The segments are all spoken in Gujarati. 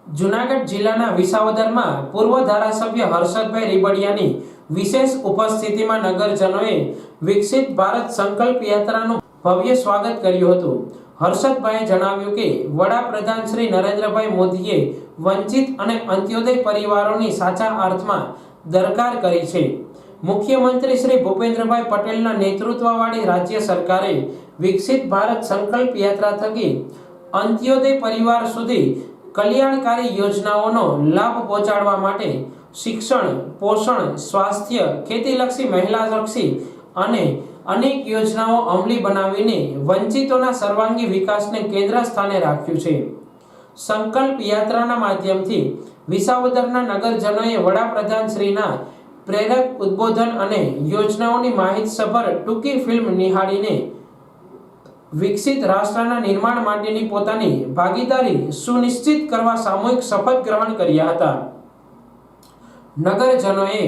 જૂનાગઢ જિલ્લાના વિસાવદરમાં પૂર્વ ધારાસભ્ય હર્ષદભાઈ રીબડિયાની વિશેષ ઉપસ્થિતિમાં નગરજનોએ વિકસિત ભારત સંકલ્પ યાત્રાનું ભવ્ય સ્વાગત કર્યું હતું। હર્ષદભાઈએ જણાવ્યું કે વડાપ્રધાન શ્રી નરેન્દ્રભાઈ મોદીએ વંચિત અને અંત્યોદય પરિવારોની સાચા અર્થમાં દરકાર કરી છે। મુખ્યમંત્રી શ્રી ભૂપેન્દ્રભાઈ પટેલના નેતૃત્વવાળી રાજ્ય સરકારે વિકસિત ભારત સંકલ્પ યાત્રા થકી અંત્યોદય પરિવાર સુધી કલ્યાણકારી યોજનાઓનો લાભ પહોંચાડવા માટે શિક્ષણ, પોષણ, સ્વાસ્થ્ય, ખેતીલક્ષી, મહિલાલક્ષી અને અનેક યોજનાઓ અમલી બનાવીને વંચિતોના સર્વાંગી વિકાસને કેન્દ્ર સ્થાને રાખ્યું છે। સંકલ્પ યાત્રાના માધ્યમથી વિસાવદરના નગરજનોએ વડાપ્રધાન શ્રીના પ્રેરક ઉદ્બોધન અને યોજનાઓની માહિતસભર ટૂંકી ફિલ્મ નિહાળીને વિકસિત રાષ્ટ્રના નિર્માણ માટેની પોતાની ભાગીદારી સુનિશ્ચિત કરવા સામૂહિક શપથ ગ્રહણ કર્યા હતા। નગરજનોએ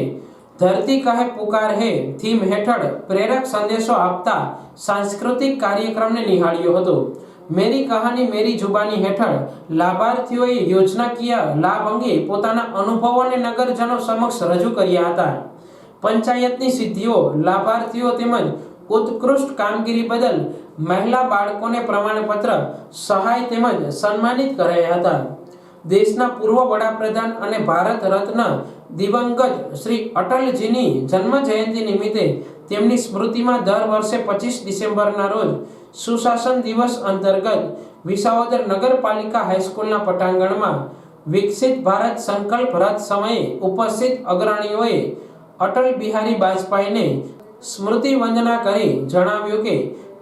ધરતી કહે પુકાર હે થીમ હેઠળ પ્રેરક સંદેશો આપતા સાંસ્કૃતિક કાર્યક્રમને નિહાળ્યો હતો। મેરી કહાની મેરી જુબાની હેઠળ લાભાર્થીઓએ યોજનાકીય લાભ અંગે પોતાના અનુભવોને નગરજનો સમક્ષ રજૂ કર્યા હતા। પંચાયતની સિદ્ધિઓ, લાભાર્થીઓ તેમજ ઉત્કૃષ્ટ કામગીરી બદલ મહિલા બાળકોને પ્રમાણપત્ર, સહાય તેમજ સન્માનિત કરાયા હતા। દેશના પૂર્વ વડાપ્રધાન અને ભારત રત્ન દિવંગત શ્રી અટલજીની જન્મ જયંતિ નિમિત્તે તેમની સ્મૃતિમાં દર વર્ષે 25 ડિસેમ્બરના રોજ સુશાસન દિવસ અંતર્ગત વિસાવદર નગરપાલિકા હાઈસ્કૂલના પટાંગણમાં વિકસિત ભારત સંકલ્પ રથ સમયે ઉપસ્થિત અગ્રણીઓએ અટલ બિહારી વાજપેયીને સ્મૃતિ વંદના કરી જણાવ્યું કે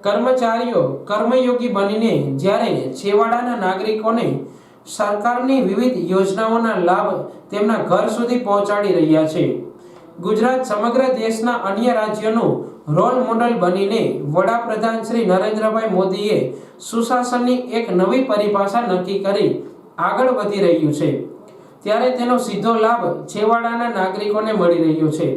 કર્મચારીઓ કર્મયોગી બનીને જ્યારે છેવાડાના નાગરિકોને સરકારની વિવિધ યોજનાઓના લાભ તેમના ઘર સુધી પહોંચાડી રહ્યા છે। ગુજરાત સમગ્ર દેશના અન્ય રાજ્યોનું રોલ મોડલ બનીને વડાપ્રધાન શ્રી નરેન્દ્રભાઈ મોદીએ સુશાસનની એક નવી પરિભાષા નક્કી કરી આગળ વધી રહ્યું છે, ત્યારે તેનો સીધો લાભ છેવાડાના નાગરિકોને મળી રહ્યો છે।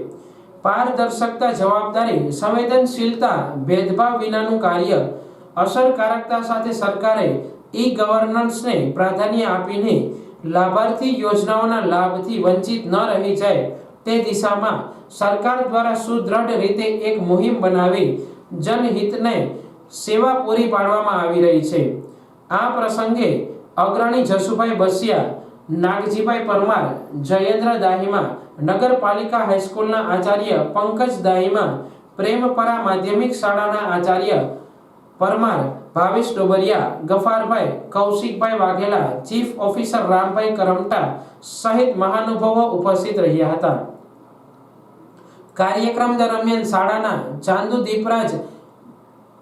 પારદર્શકતા, જવાબદારી, સંવેદનશીલતા, ભેદભાવ વિનાનું કાર્ય, અસરકારકતા સાથે સરકારે ઈ ગવર્નન્સને પ્રાધાન્ય આપીને લાભાર્થી યોજનાઓના લાભથી વંચિત ન રહી જાય તે દિશામાં સરકાર દ્વારા સુદ્રઢ રીતે એક મુહિમ બનાવી જનહિતને સેવા પૂરી પાડવામાં આવી રહી છે। આ પ્રસંગે અગ્રણી જસુભાઈ બસિયા, નાગજીભાઈ પરમાર, જયેન્દ્ર દાહિમા, નગરપાલિકા હાઈસ્કૂલના આચાર્ય પંકજ દાહિમા, પ્રેમપરા માધ્યમિક શાળાના આચાર્ય પરમાર, ભાવેશ ડોબરિયા, ગફારભાઈ, કૌશિકભાઈ વાઘેલા, ચીફ ઓફિસર રામભાઈ કરમટા સહિત મહાનુભાવો ઉપસ્થિત રહ્યા હતા। કાર્યક્રમ દરમિયાન શાળાના ચાંદુ દીપરાજ,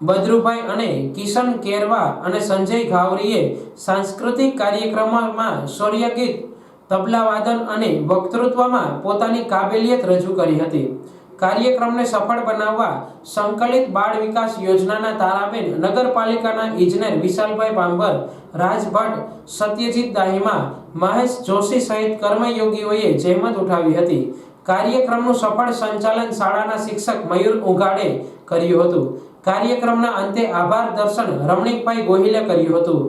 બદ્રુભાઈ અને કિશન કેરવા અને સંજય ઘાવરીએ સાંસ્કૃતિક કાર્યક્રમમાં શૌર્યગીત, તબલાવાદન અને વક્તૃત્વમાં પોતાની કાબેલિયત રજૂ કરી હતી। કાર્યક્રમને સફળ બનાવવા સંકલિત બાળ વિકાસ યોજનાના તારાબેન, નગરપાલિકાના ઇજનેર વિશાલભાઈ પાંબર, રાજ ભટ્ટ, સત્યજીત દાહિમા, મહેશ જોશી સહિત કર્મયોગીઓએ જહેમત ઉઠાવી હતી। કાર્યક્રમનું સફળ સંચાલન શાળાના શિક્ષક મયુર ઉઘાડે કર્યું હતું। કાર્યક્રમના અંતે આભાર દર્શન રમણીકભાઈ ગોહિલે કર્યું હતું।